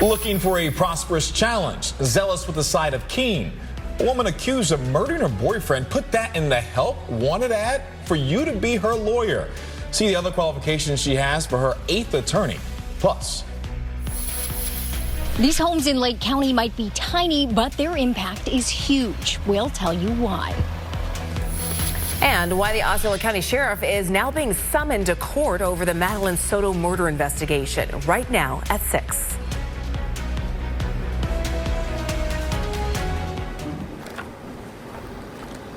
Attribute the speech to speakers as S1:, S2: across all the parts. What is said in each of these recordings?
S1: Looking for a prosperous challenge, zealous with the side of keen. A woman accused of murdering her boyfriend put that in the help wanted ad for you to be her lawyer. See the other qualifications she has for her 8th attorney. Plus,
S2: these homes in Lake County might be tiny, but their impact is huge. We'll tell you why.
S3: And why the Osceola County Sheriff is now being summoned to court over the Madeline Soto murder investigation right now at 6.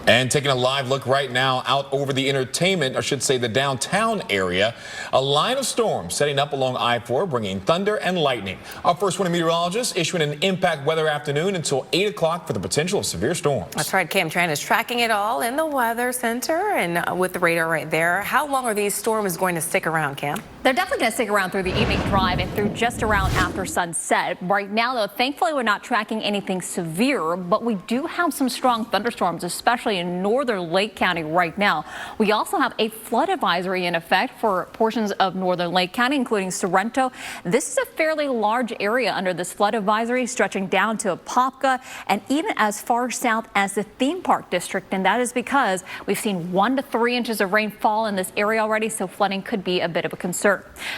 S1: And taking a live look right now out over the entertainment, or should say the downtown area, a line of storms setting up along I-4, bringing thunder and lightning. Our first warning meteorologist issuing an impact weather afternoon until 8 o'clock for the potential of severe storms.
S3: That's right. Cam Tran is tracking it all in the weather center and with the radar right there. How long are these storms going to stick around, Cam?
S2: They're definitely going to stick around through the evening drive and through just around after sunset. Right now, though, thankfully, we're not tracking anything severe, but we do have some strong thunderstorms, especially in northern Lake County right now. We also have a flood advisory in effect for portions of northern Lake County, including Sorrento. This is a fairly large area under this flood advisory, stretching down to Apopka and even as far south as the theme park district. And that is because we've seen 1 to 3 inches of rain fall in this area already, so flooding could be a bit of a concern.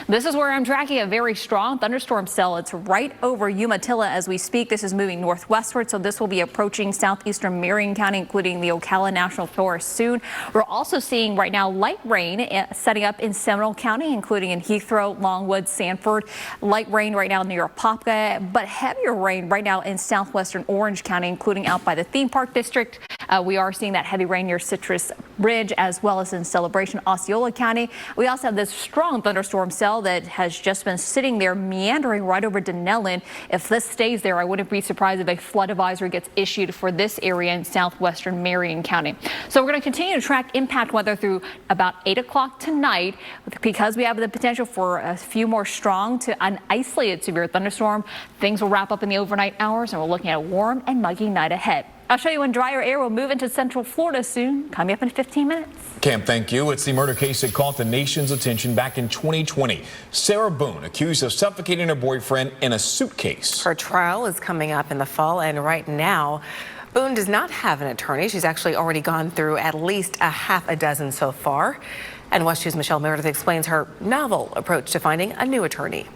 S2: This is where I'm tracking a very strong thunderstorm cell. It's right over Umatilla as we speak. This is moving northwestward, so this will be approaching southeastern Marion County, including the Ocala National Forest soon. We're also seeing right now light rain setting up in Seminole County, including in Heathrow, Longwood, Sanford. Light rain right now near Apopka, but heavier rain right now in southwestern Orange County, including out by the theme park district. We are seeing that heavy rain near Citrus Ridge as well as in Celebration, Osceola County. We also have this strong thunderstorm cell that has just been sitting there meandering right over Denellen. If this stays there, I wouldn't be surprised if a flood advisory gets issued for this area in southwestern Marion County. So we're going to continue to track impact weather through about 8 o'clock tonight because we have the potential for a few more strong to an isolated severe thunderstorm. Things will wrap up in the overnight hours and we're looking at a warm and muggy night ahead. I'll show you when drier air will move into central Florida soon. Coming up in 15 minutes.
S1: Cam, thank you. It's the murder case that caught the nation's attention back in 2020. Sarah Boone accused of suffocating her boyfriend in a suitcase.
S3: Her trial is coming up in the fall, and right now, Boone does not have an attorney. She's actually already gone through at least a half a dozen so far. And WESH News' Michelle Meredith explains her novel approach to finding a new attorney.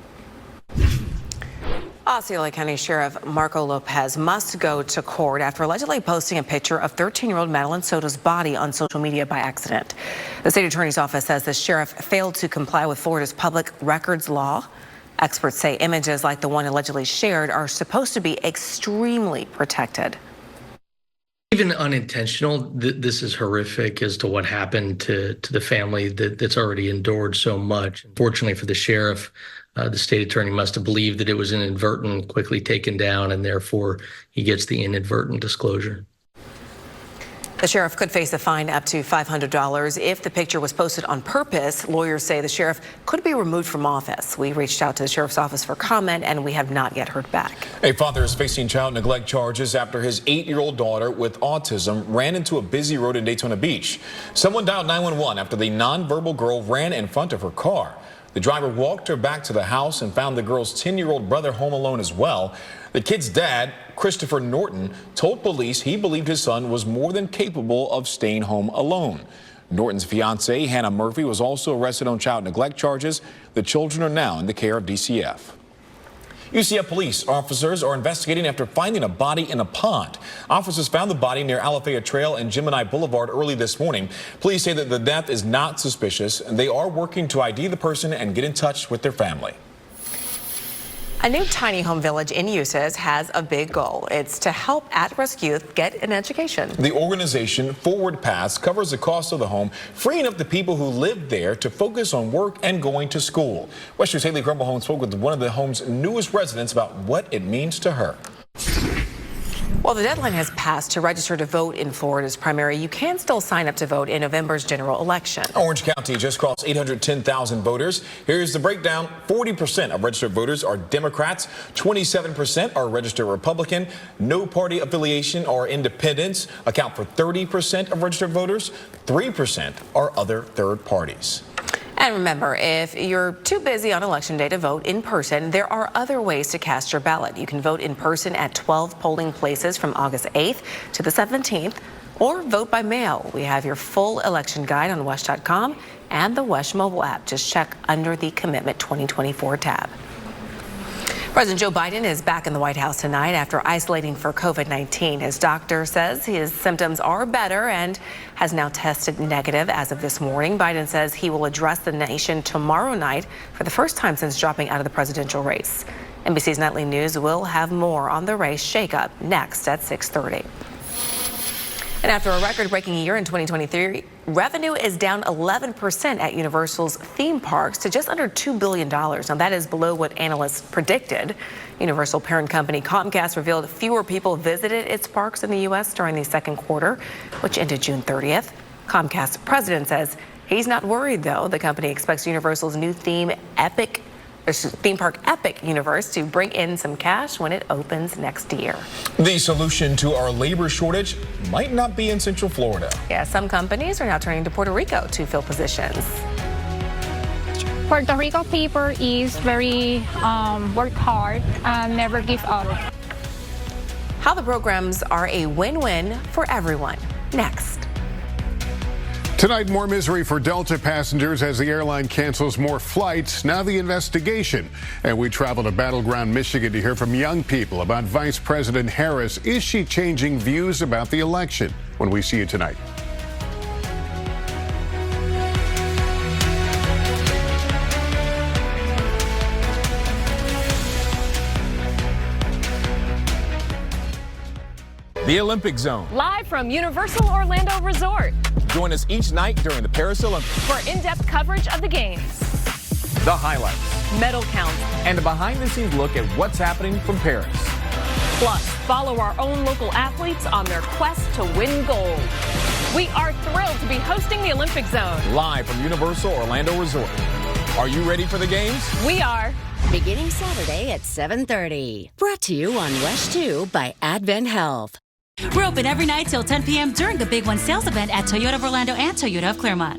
S3: Osceola County Sheriff Marco Lopez must go to court after allegedly posting a picture of 13-year-old Madeline Soto's body on social media by accident. The state attorney's office says the sheriff failed to comply with Florida's public records law. Experts say images like the one allegedly shared are supposed to be extremely protected.
S4: Even unintentional, this is horrific as to what happened to the family that's already endured so much. Fortunately for the sheriff, the state attorney must have believed that it was inadvertent, quickly taken down, and therefore he gets the inadvertent disclosure.
S3: The sheriff could face a fine up to $500 if the picture was posted on purpose. Lawyers say the sheriff could be removed from office. We reached out to the sheriff's office for comment, and we have not yet heard back.
S1: A father is facing child neglect charges after his 8-year-old daughter with autism ran into a busy road in Daytona Beach. Someone dialed 911 after the nonverbal girl ran in front of her car. The driver walked her back to the house and found the girl's 10-year-old brother home alone as well. The kid's dad, Christopher Norton, told police he believed his son was more than capable of staying home alone. Norton's fiancée, Hannah Murphy, was also arrested on child neglect charges. The children are now in the care of DCF. UCF police officers are investigating after finding a body in a pond. Officers found the body near Alafaya Trail and Gemini Boulevard early this morning. Police say that the death is not suspicious, and they are working to ID the person and get in touch with their family.
S3: A new tiny home village in Eustis has a big goal. It's to help at-risk youth get an education.
S1: The organization Forward Paths covers the cost of the home, freeing up the people who live there to focus on work and going to school. WESH News' Haley Grumblehome spoke with one of the home's newest residents about what it means to her.
S3: Well, the deadline has passed to register to vote in Florida's primary. You can still sign up to vote in November's general election.
S1: Orange County just crossed 810,000 voters. Here's the breakdown. 40% of registered voters are Democrats. 27% are registered Republican. No party affiliation or independents account for 30% of registered voters. 3% are other third parties.
S3: And remember, if you're too busy on Election Day to vote in person, there are other ways to cast your ballot. You can vote in person at 12 polling places from August 8th to the 17th, or vote by mail. We have your full election guide on WESH.com and the WESH mobile app. Just check under the Commitment 2024 tab. President Joe Biden is back in the White House tonight after isolating for COVID-19. His doctor says his symptoms are better and has now tested negative as of this morning. Biden says he will address the nation tomorrow night for the first time since dropping out of the presidential race. NBC's Nightly News will have more on the race shakeup next at 6:30. And after a record-breaking year in 2023, revenue is down 11% at Universal's theme parks to just under $2 billion. Now, that is below what analysts predicted. Universal parent company Comcast revealed fewer people visited its parks in the U.S. during the second quarter, which ended June 30th. Comcast's president says he's not worried, though. The company expects Universal's new theme park Epic Universe to bring in some cash when it opens next year.
S1: The solution to our labor shortage might not be in Central Florida.
S3: Yeah, some companies are now turning to Puerto Rico to fill positions.
S5: Puerto Rico people is very work hard and never give up.
S3: How the programs are a win-win for everyone. Next.
S6: Tonight, more misery for Delta passengers as the airline cancels more flights. Now the investigation. And we travel to Battleground, Michigan to hear from young people about Vice President Harris. Is she changing views about the election? When we see you tonight.
S1: The Olympic Zone.
S7: Live from Universal Orlando Resort
S1: Join us each night during the Paris Olympics.
S7: for in-depth coverage of the games,
S1: The highlights.
S7: medal count,
S1: And a behind-the-scenes look at what's happening from Paris.
S7: plus follow our own local athletes on their quest to win gold. We are thrilled to be hosting the Olympic Zone.
S1: Live from Universal Orlando Resort. Are you ready for the games?
S7: We are.
S8: Beginning Saturday at 7:30. Brought to you on WESH 2 by Advent Health.
S9: We're open every night till 10 p.m. during the Big One sales event at Toyota of Orlando and Toyota of Claremont.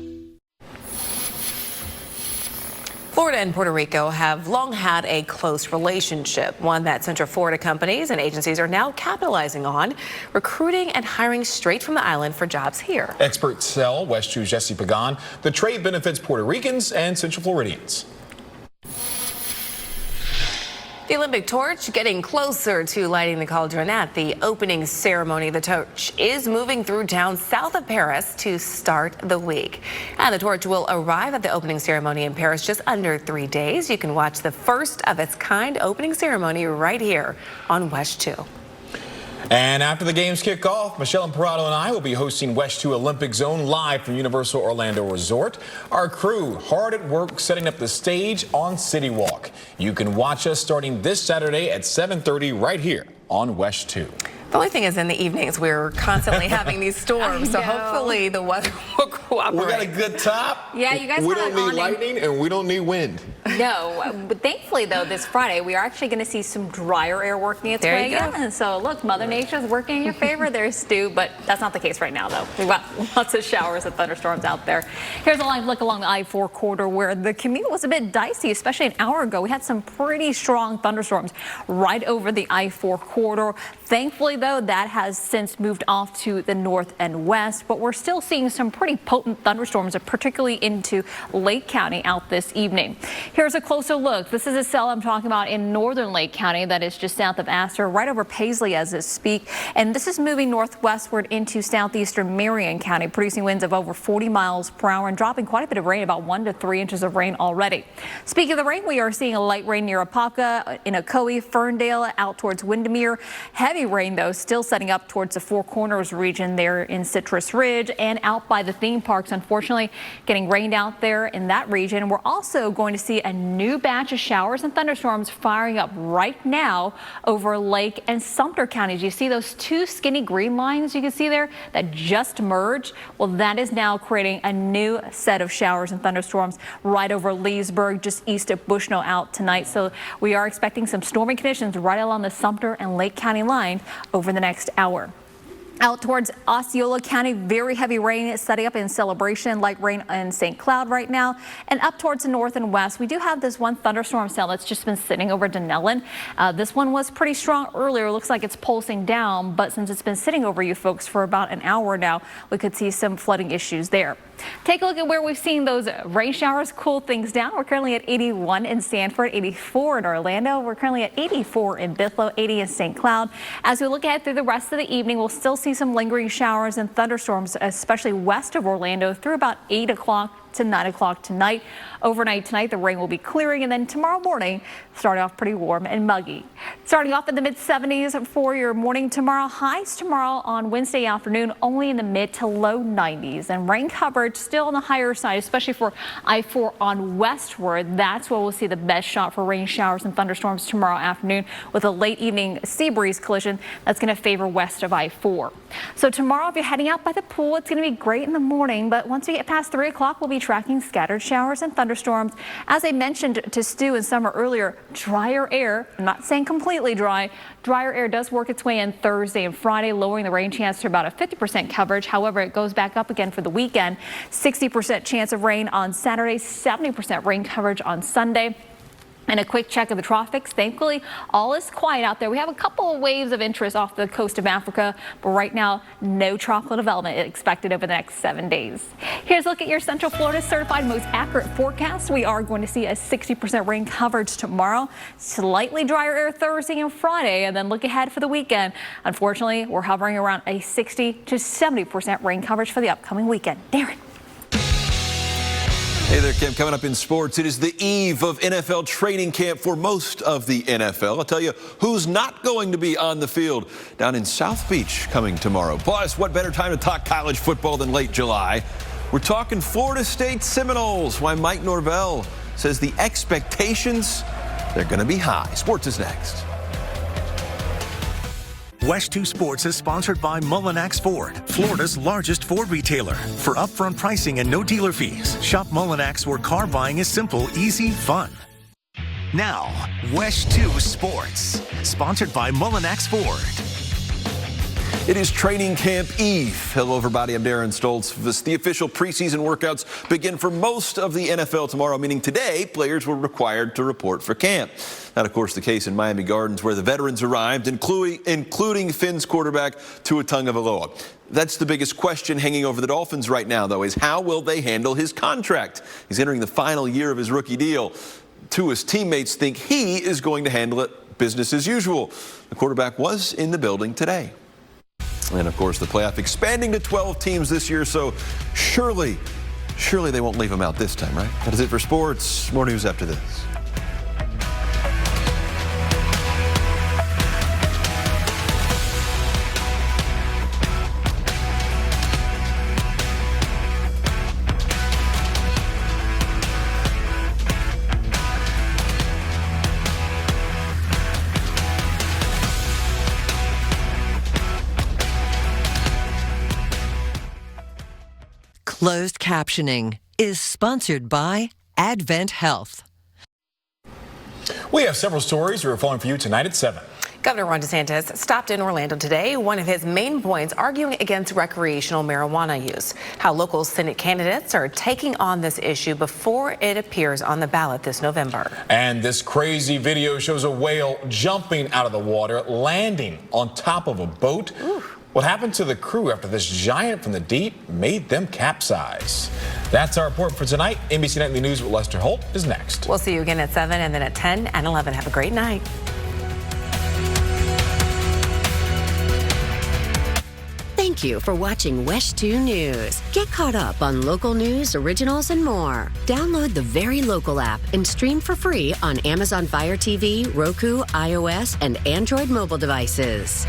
S3: Florida and Puerto Rico have long had a close relationship, one that Central Florida companies and agencies are now capitalizing on, recruiting and hiring straight from the island for jobs here.
S1: Experts tell WESH 2's Jesse Pagan the trade benefits Puerto Ricans and Central Floridians.
S3: The Olympic torch getting closer to lighting the cauldron at the opening ceremony. The torch is moving through town south of Paris to start the week. And the torch will arrive at the opening ceremony in Paris just under 3 days. You can watch the first of its kind opening ceremony right here on WESH 2.
S1: And after the games kick off, Michelle Imparato and I will be hosting WESH 2 Olympic Zone live from Universal Orlando Resort. Our crew hard at work setting up the stage on City Walk. You can watch us starting this Saturday at 7:30 right here on WESH 2.
S3: The only thing is in the evenings we're constantly having these storms, so hopefully the weather will cooperate.
S1: We got a good top.
S2: Yeah, you guys
S1: We
S2: have
S1: don't
S2: an
S1: need
S2: awning.
S1: lightning and we don't need wind.
S2: No, but thankfully, though, this Friday, we are actually going to see some drier air working its
S3: There
S2: way
S3: you go.
S2: in. And so, look, Mother Nature's working in your favor there, Stu, but that's not the case right now, though. We've got lots of showers and thunderstorms out there. Here's a live look along the I-4 corridor where the commute was a bit dicey, especially an hour ago. We had some pretty strong thunderstorms right over the I-4 corridor. Thankfully, though, that has since moved off to the north and west, but we're still seeing some pretty potent thunderstorms, particularly into Lake County out this evening. Here's a closer look. This is a cell I'm talking about in northern Lake County that is just south of Astor, right over Paisley as I speak. And this is moving northwestward into southeastern Marion County, producing winds of over 40 miles per hour and dropping quite a bit of rain, about 1 to 3 inches of rain already. Speaking of the rain, we are seeing a light rain near Apopka, in Ocoee, Ferndale, out towards Windermere. Heavy rain, though, still setting up towards the Four Corners region there in Citrus Ridge and out by the theme parks. Unfortunately, getting rained out there in that region. We're also going to see a new batch of showers and thunderstorms firing up right now over Lake and Sumter counties. You see those two skinny green lines you can see there that just merged? Well, that is now creating a new set of showers and thunderstorms right over Leesburg, just east of Bushnell out tonight. So we are expecting some stormy conditions right along the Sumter and Lake County line over the next hour. Out towards Osceola County, very heavy rain is setting up in Celebration, light rain in St. Cloud right now. And up towards the north and west, we do have this one thunderstorm cell that's just been sitting over Denellen. This one was pretty strong earlier. Looks like it's pulsing down, but since it's been sitting over you folks for about an hour now, we could see some flooding issues there. Take a look at where we've seen those rain showers cool things down. We're currently at 81 in Sanford, 84 in Orlando. We're currently at 84 in Bithlo, 80 in St. Cloud. As we look ahead through the rest of the evening, we'll still see some lingering showers and thunderstorms, especially west of Orlando through about 8 o'clock to 9 o'clock tonight. Overnight tonight, the rain will be clearing, and then tomorrow morning, starting off pretty warm and muggy. Starting off in the mid-70s for your morning tomorrow. Highs tomorrow on Wednesday afternoon only in the mid to low 90s, and rain coverage still on the higher side, especially for I-4 on westward. That's where we'll see the best shot for rain showers and thunderstorms tomorrow afternoon, with a late evening sea breeze collision that's going to favor west of I-4. So tomorrow, if you're heading out by the pool, it's going to be great in the morning, but once we get past 3 o'clock, we'll be tracking scattered showers and thunderstorms. As I mentioned to Stu and Summer earlier, drier air, I'm not saying completely dry, drier air does work its way in Thursday and Friday, lowering the rain chance to about a 50% coverage. However, it goes back up again for the weekend. 60% chance of rain on Saturday, 70% rain coverage on Sunday. And a quick check of the tropics. Thankfully, all is quiet out there. We have a couple of waves of interest off the coast of Africa, but right now, no tropical development expected over the next 7 days. Here's a look at your Central Florida certified most accurate forecast. We are going to see a 60% rain coverage tomorrow, slightly drier air Thursday and Friday, and then look ahead for the weekend. Unfortunately, we're hovering around a 60 to 70% rain coverage for the upcoming weekend. Darren.
S10: Hey there, Kim. Coming up in sports, it is the eve of NFL training camp for most of the NFL. I'll tell you who's not going to be on the field down in South Beach coming tomorrow. Plus, what better time to talk college football than late July? We're talking Florida State Seminoles, why Mike Norvell says the expectations, they're going to be high. Sports is next.
S11: WESH 2 Sports is sponsored by Mullinax Ford, Florida's largest Ford retailer. For upfront pricing and no dealer fees, shop Mullinax, where car buying is simple, easy, fun. Now, WESH 2 Sports, sponsored by Mullinax Ford.
S10: It is training camp eve. Hello, everybody. I'm Darren Stoltz. The official preseason workouts begin for most of the NFL tomorrow, meaning today players were required to report for camp. Not, of course, the case in Miami Gardens, where the veterans arrived, including Finn's quarterback Tua Tagovailoa. That's the biggest question hanging over the Dolphins right now, though, is how will they handle his contract? He's entering the final year of his rookie deal. Tua's teammates think he is going to handle it business as usual. The quarterback was in the building today. And, of course, the playoff expanding to 12 teams this year, so surely they won't leave him out this time, right? That is it for sports. More news after this.
S12: Closed captioning is sponsored by Advent Health.
S1: We have several stories we're following for you tonight at 7.
S3: Governor Ron DeSantis stopped in Orlando today. One of his main points arguing against recreational marijuana use. How local Senate candidates are taking on this issue before it appears on the ballot this November.
S1: And this crazy video shows a whale jumping out of the water, landing on top of a boat. Ooh. What happened to the crew after this giant from the deep made them capsize? That's our report for tonight. NBC Nightly News with Lester Holt is next.
S3: We'll see you again at 7 and then at 10 and 11. Have a great night.
S8: Thank you for watching WESH 2 News. Get caught up on local news, originals, and more. Download the Very Local app and stream for free on Amazon Fire TV, Roku, iOS, and Android mobile devices.